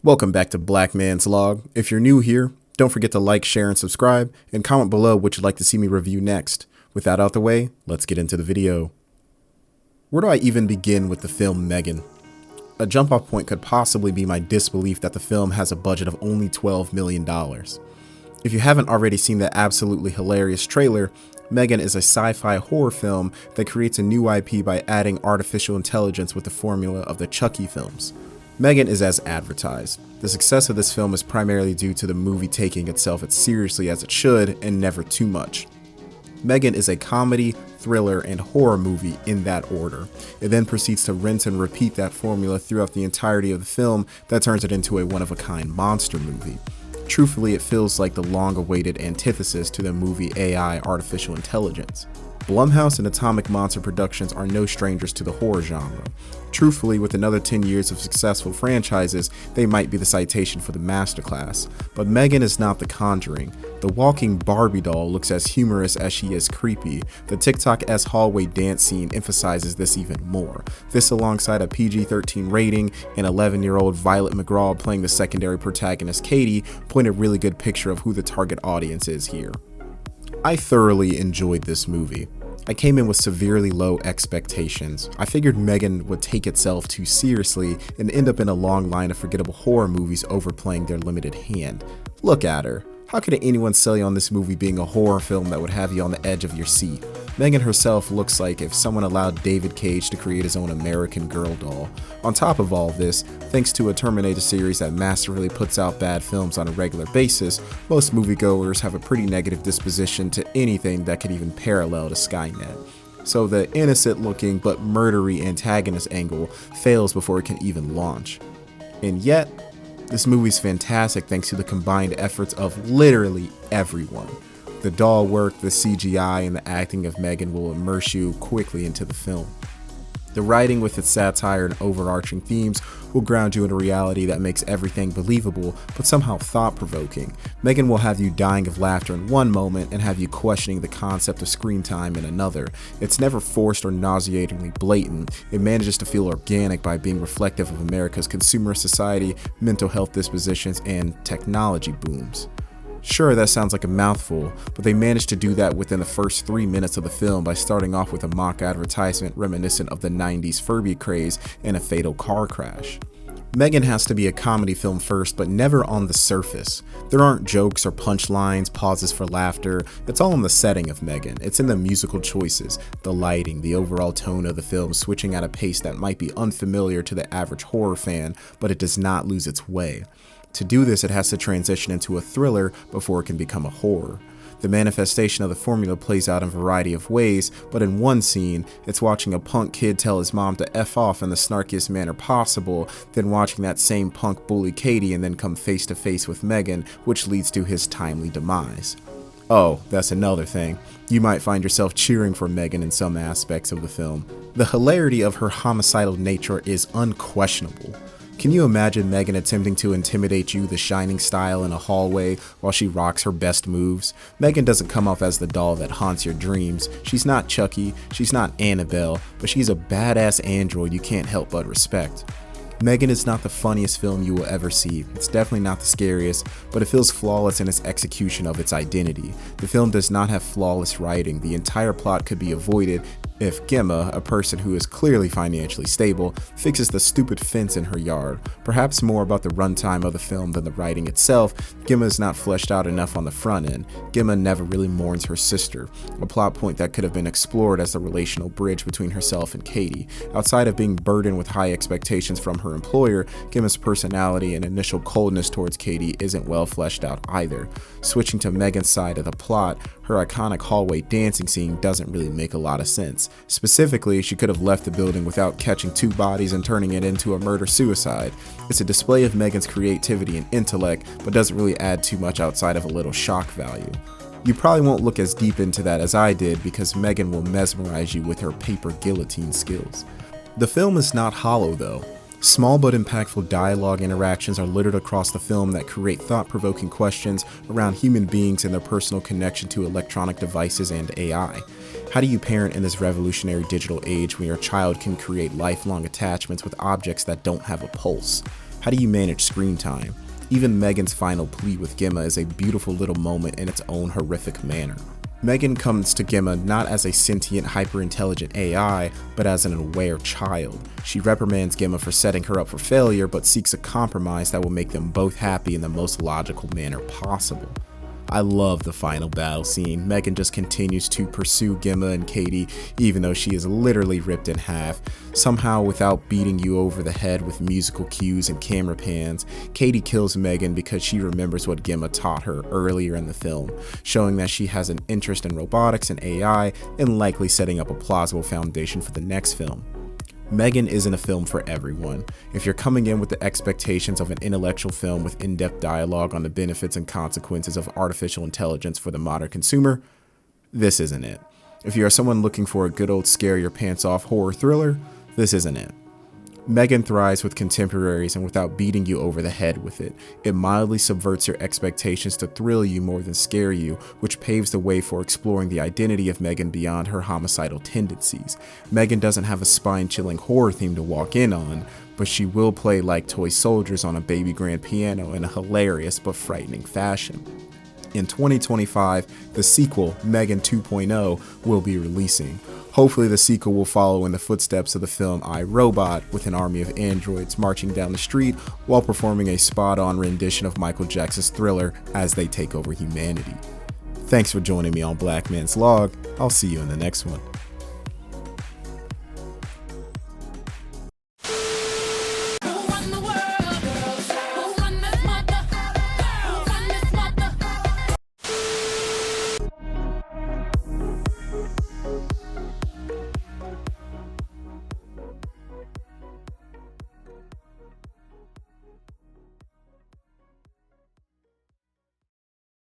Welcome back to BlackmansLog. If you're new here, don't forget to like, share, and subscribe, and comment below what you'd like to see me review next. With that out the way, let's get into the video. Where do I even begin with the film M3GAN? A jump-off point could possibly be my disbelief that the film has a budget of only $12 million. If you haven't already seen the absolutely hilarious trailer, M3GAN is a sci-fi horror film that creates a new IP by adding artificial intelligence with the formula of the Chucky films. M3GAN is as advertised. The success of this film is primarily due to the movie taking itself as seriously as it should and never too much. M3GAN is a comedy, thriller, and horror movie in that order. It then proceeds to rinse and repeat that formula throughout the entirety of the film that turns it into a one-of-a-kind monster movie. Truthfully, it feels like the long-awaited antithesis to the movie AI Artificial Intelligence. Blumhouse and Atomic Monster Productions are no strangers to the horror genre. Truthfully, with another 10 years of successful franchises, they might be the citation for the masterclass. But M3GAN is not The Conjuring. The walking Barbie doll looks as humorous as she is creepy. The TikTok-esque hallway dance scene emphasizes this even more. This alongside a PG-13 rating and 11-year-old Violet McGraw playing the secondary protagonist Katie point a really good picture of who the target audience is here. I thoroughly enjoyed this movie. I came in with severely low expectations. I figured M3GAN would take itself too seriously and end up in a long line of forgettable horror movies overplaying their limited hand. Look at her. How could anyone sell you on this movie being a horror film that would have you on the edge of your seat? M3GAN herself looks like if someone allowed David Cage to create his own American Girl doll. On top of all this, thanks to a Terminator series that masterfully puts out bad films on a regular basis, most moviegoers have a pretty negative disposition to anything that could even parallel to Skynet. So the innocent looking but murdery antagonist angle fails before it can even launch. And yet, this movie's fantastic thanks to the combined efforts of literally everyone. The doll work, the CGI, and the acting of M3GAN will immerse you quickly into the film. The writing with its satire and overarching themes will ground you in a reality that makes everything believable but somehow thought-provoking. M3GAN will have you dying of laughter in one moment and have you questioning the concept of screen time in another. It's never forced or nauseatingly blatant. It manages to feel organic by being reflective of America's consumerist society, mental health dispositions, and technology booms. Sure, that sounds like a mouthful, but they managed to do that within the first 3 minutes of the film by starting off with a mock advertisement reminiscent of the 90s Furby craze and a fatal car crash. M3GAN has to be a comedy film first, but never on the surface. There aren't jokes or punchlines, pauses for laughter. It's all in the setting of M3GAN. It's in the musical choices, the lighting, the overall tone of the film switching at a pace that might be unfamiliar to the average horror fan, but it does not lose its way. To do this, it has to transition into a thriller before it can become a horror. The manifestation of the formula plays out in a variety of ways, but in one scene, it's watching a punk kid tell his mom to F off in the snarkiest manner possible, then watching that same punk bully Katie and then come face to face with M3GAN, which leads to his timely demise. Oh, that's another thing. You might find yourself cheering for M3GAN in some aspects of the film. The hilarity of her homicidal nature is unquestionable. Can you imagine M3GAN attempting to intimidate you, the shining style, in a hallway while she rocks her best moves? M3GAN doesn't come off as the doll that haunts your dreams. She's not Chucky, she's not Annabelle, but she's a badass android you can't help but respect. M3GAN is not the funniest film you will ever see. It's definitely not the scariest, but it feels flawless in its execution of its identity. The film does not have flawless writing. The entire plot could be avoided if Gemma, a person who is clearly financially stable, fixes the stupid fence in her yard. Perhaps more about the runtime of the film than the writing itself, Gemma is not fleshed out enough on the front end. Gemma never really mourns her sister, a plot point that could have been explored as the relational bridge between herself and Katie. Outside of being burdened with high expectations from her employer, Gemma's personality and initial coldness towards Katie isn't well fleshed out either. Switching to M3GAN's side of the plot, her iconic hallway dancing scene doesn't really make a lot of sense. Specifically, she could have left the building without catching two bodies and turning it into a murder-suicide. It's a display of M3GAN's creativity and intellect, but doesn't really add too much outside of a little shock value. You probably won't look as deep into that as I did because M3GAN will mesmerize you with her paper guillotine skills. The film is not hollow though. Small but impactful dialogue interactions are littered across the film that create thought-provoking questions around human beings and their personal connection to electronic devices and AI. How do you parent in this revolutionary digital age when your child can create lifelong attachments with objects that don't have a pulse? How do you manage screen time? Even M3GAN's final plea with Gemma is a beautiful little moment in its own horrific manner. M3GAN comes to Gemma not as a sentient, hyper-intelligent AI, but as an aware child. She reprimands Gemma for setting her up for failure, but seeks a compromise that will make them both happy in the most logical manner possible. I love the final battle scene. M3GAN just continues to pursue Gemma and Katie, even though she is literally ripped in half. Somehow, without beating you over the head with musical cues and camera pans, Katie kills M3GAN because she remembers what Gemma taught her earlier in the film, showing that she has an interest in robotics and AI, and likely setting up a plausible foundation for the next film. M3GAN isn't a film for everyone. If you're coming in with the expectations of an intellectual film with in-depth dialogue on the benefits and consequences of artificial intelligence for the modern consumer, this isn't it. If you are someone looking for a good old scare your pants off horror thriller, this isn't it. M3GAN thrives with contemporaries and without beating you over the head with it. It mildly subverts your expectations to thrill you more than scare you, which paves the way for exploring the identity of M3GAN beyond her homicidal tendencies. M3GAN doesn't have a spine-chilling horror theme to walk in on, but she will play like toy soldiers on a baby grand piano in a hilarious but frightening fashion. In 2025, the sequel, M3GAN 2.0, will be releasing. Hopefully the sequel will follow in the footsteps of the film I, Robot, with an army of androids marching down the street while performing a spot-on rendition of Michael Jackson's Thriller as they take over humanity. Thanks for joining me on BlackmansLog. I'll see you in the next one.